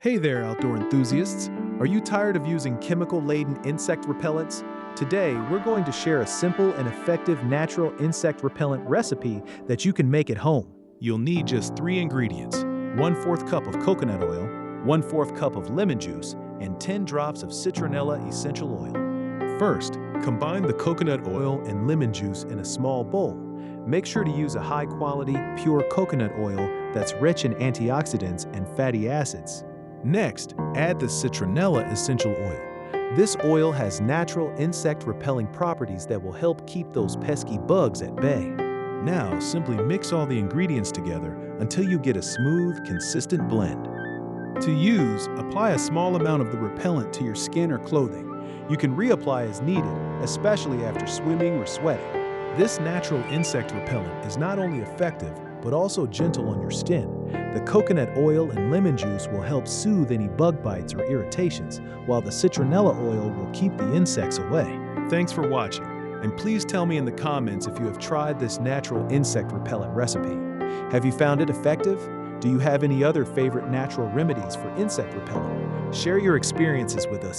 Hey there, outdoor enthusiasts! Are you tired of using chemical-laden insect repellents? Today, we're going to share a simple and effective natural insect repellent recipe that you can make at home. You'll need just 3 ingredients: 1/4 cup of coconut oil, 1/4 cup of lemon juice, and 10 drops of citronella essential oil. First, combine the coconut oil and lemon juice in a small bowl. Make sure to use a high-quality, pure coconut oil that's rich in antioxidants and fatty acids. Next, add the citronella essential oil. This oil has natural insect-repelling properties that will help keep those pesky bugs at bay. Now, simply mix all the ingredients together until you get a smooth, consistent blend. To use, apply a small amount of the repellent to your skin or clothing. You can reapply as needed, especially after swimming or sweating. This natural insect repellent is not only effective, but also gentle on your skin. The coconut oil and lemon juice will help soothe any bug bites or irritations, while the citronella oil will keep the insects away. Thanks for watching, and please tell me in the comments if you have tried this natural insect repellent recipe. Have you found it effective? Do you have any other favorite natural remedies for insect repellent? Share your experiences with us.